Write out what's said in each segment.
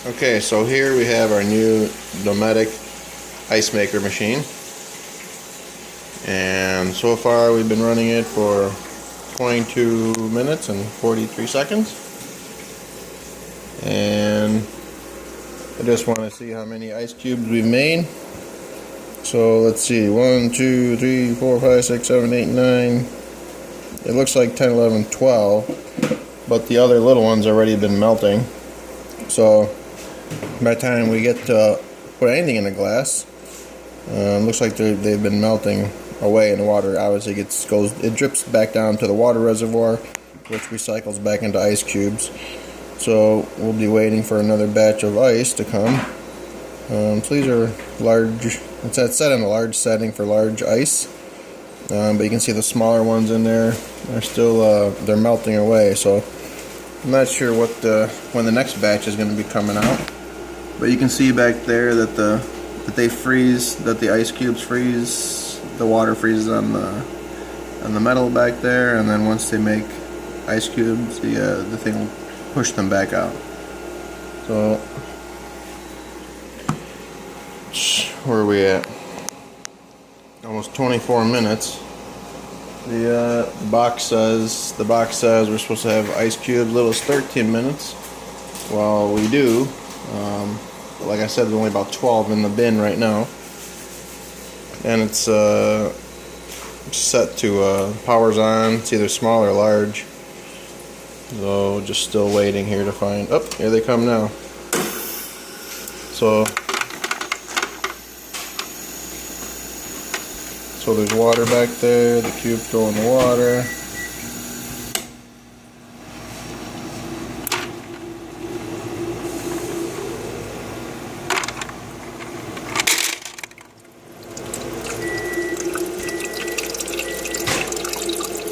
Okay, so here we have our new Dometic ice maker machine, and so far we've been running it for 22 minutes and 43 seconds, and I just want to see how many ice cubes we've made. So let's see, 1, 2, 3, 4, 5, 6, 7, 8, 9. It looks like 10, 11, 12, but the other little ones already been melting. So by the time we get to put anything in the glass, looks like they've been melting away in the water. Obviously it drips back down to the water reservoir, which recycles back into ice cubes. So we'll be waiting for another batch of ice to come. So these are large. It's set in a large setting for large ice, but you can see the smaller ones in there are still they're melting away. So I'm not sure when the next batch is going to be coming out, but you can see back there that they freeze, that the ice cubes freeze, the water freezes on the metal back there, and then once they make ice cubes, the thing will push them back out. So where are we at? Almost 24 minutes. The box says we're supposed to have ice cubes little as 13 minutes. Well, we do. Like I said, there's only about 12 in the bin right now, and it's set to power's on. It's either small or large. So just still waiting here to find. Oh, here they come now. So there's water back there, the cubes go in the water.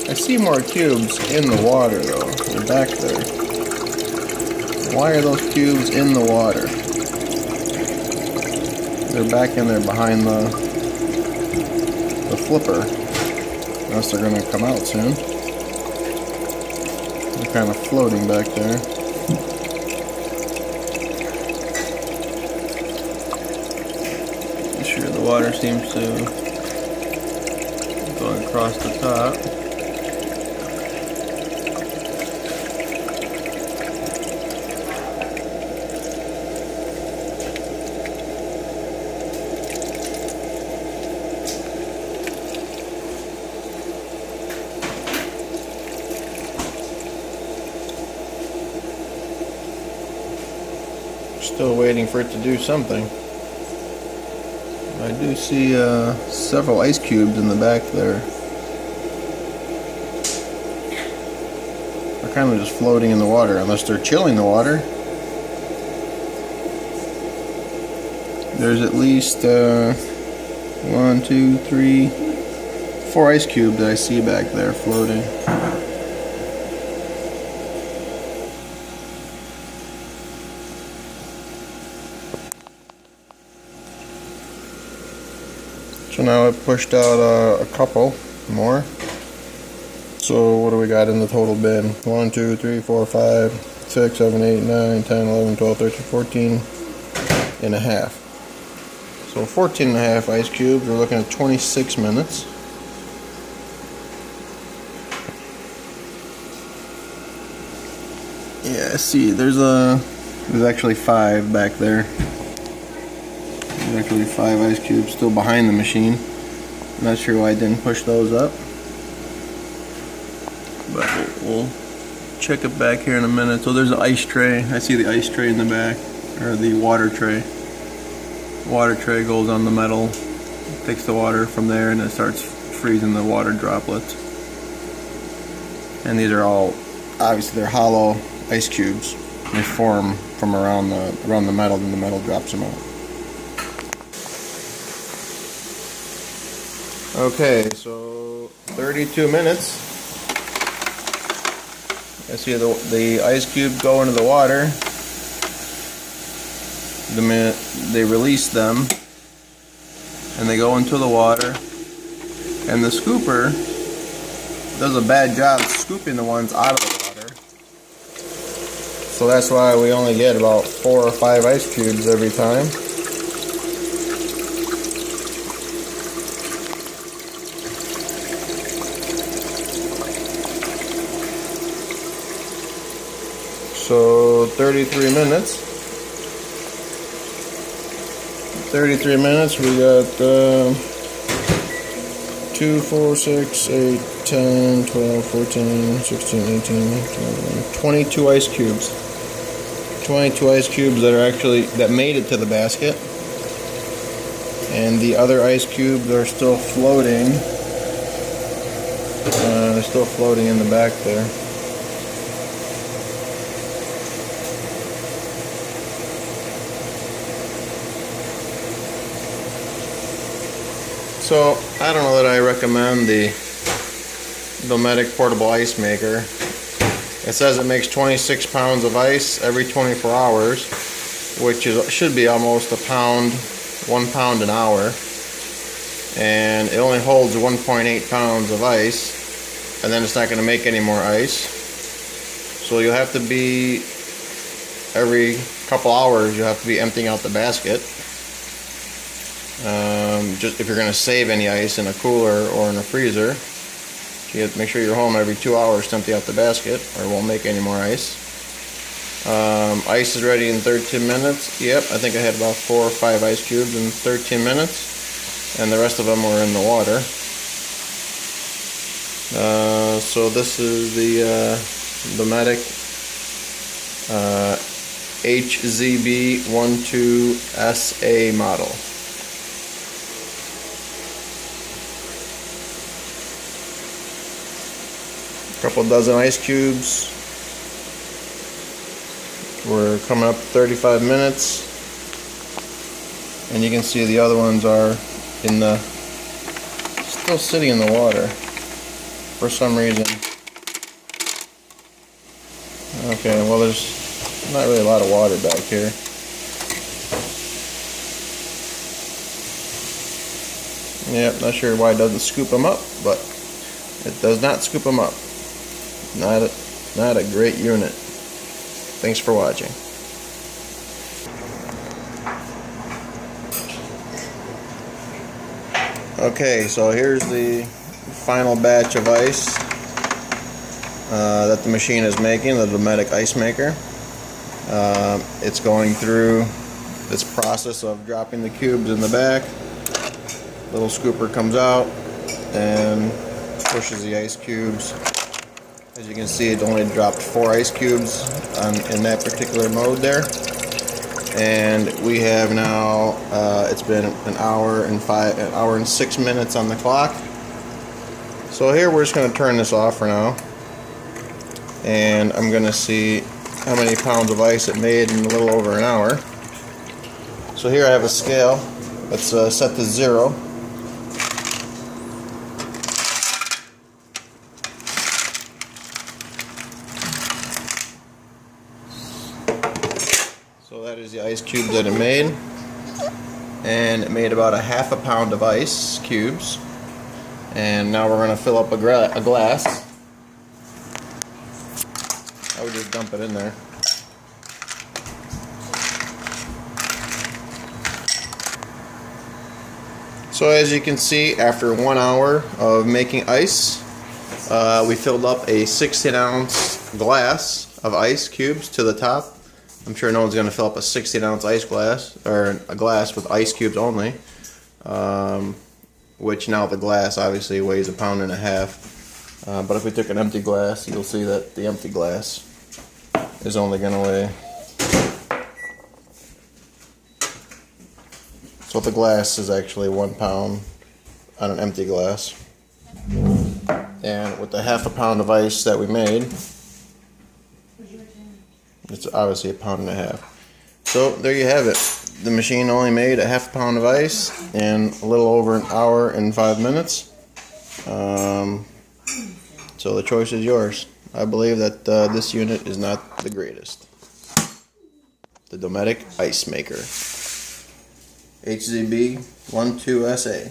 I see more cubes in the water though, they're back there. Why are those cubes in the water? They're back in there behind the flipper, unless they're going to come out soon. They're kind of floating back there. Sure, the water seems to go across the top. Still waiting for it to do something. I do see several ice cubes in the back there. They're kind of just floating in the water, unless they're chilling the water. There's at least 1, 2, 3, 4 ice cubes that I see back there floating. So now I've pushed out a couple more. So what do we got in the total bin? 1, 2, 3, 4, 5, 6, 7, 8, 9, 10, 11, 12, 13, 14 and a half. So 14 and a half ice cubes. We're looking at 26 minutes. Yeah, see, there's actually 5 back there. There's actually 5 ice cubes still behind the machine. I'm not sure why I didn't push those up, but we'll check it back here in a minute. So there's an ice tray. I see the ice tray in the back, or the water tray. The water tray goes on the metal, takes the water from there, and it starts freezing the water droplets. And these are all, obviously they're hollow ice cubes. They form from around the metal, and the metal drops them out. Okay, so 32 minutes. I see the ice cube go into the water. The minute they release them, and they go into the water, and the scooper does a bad job scooping the ones out of the water. So that's why we only get about 4 or 5 ice cubes every time. So 33 minutes. 33 minutes, we got 2, 4, 6, 8, 10, 12, 14, 16, 18, 22 ice cubes. 22 ice cubes that made it to the basket. And the other ice cubes are still floating. They're still floating in the back there. So, I don't know that I recommend the Dometic portable ice maker. It says it makes 26 pounds of ice every 24 hours, which should be almost 1 pound an hour. And it only holds 1.8 pounds of ice, and then it's not going to make any more ice. So you'll have to be, every couple hours, you'll have to be emptying out the basket. Just if you're going to save any ice in a cooler or in a freezer, you have to make sure you're home every 2 hours to empty out the basket, or it won't make any more ice. Ice is ready in 13 minutes. Yep, I think I had about 4 or 5 ice cubes in 13 minutes, and the rest of them were in the water. So this is the Dometic HZB-12SA model. Couple dozen ice cubes. We're coming up 35 minutes, and you can see the other ones are still sitting in the water for some reason. Okay, well, there's not really a lot of water back here. Yep, not sure why it doesn't scoop them up, but it does not scoop them up. Not a great unit. Thanks for watching. Okay, so here's the final batch of ice that the machine is making, the Dometic ice maker. It's going through this process of dropping the cubes in the back. Little scooper comes out and pushes the ice cubes. As you can see, it only dropped 4 ice cubes in that particular mode there. And we have now, it's been an hour and 6 minutes on the clock. So here we're just going to turn this off for now. And I'm going to see how many pounds of ice it made in a little over an hour. So here I have a scale. Let's set to 0. So that is the ice cube that it made, and it made about 1/2 pound of ice cubes. And now we're going to fill up a glass. I would just dump it in there. So as you can see, after 1 hour of making ice, we filled up a 16-ounce glass of ice cubes to the top. I'm sure no one's going to fill up a 16-ounce ice glass, or a glass with ice cubes only, which now the glass obviously weighs 1.5 pounds. But if we took an empty glass, you'll see that the empty glass is only going to weigh. So the glass is actually 1 pound on an empty glass. And with the 1/2 pound of ice that we made, it's obviously 1.5 pounds. So there you have it. The machine only made 1/2 pound of ice in a little over an hour and 5 minutes. So the choice is yours. I believe that this unit is not the greatest. The Dometic ice maker, HZB-12SA.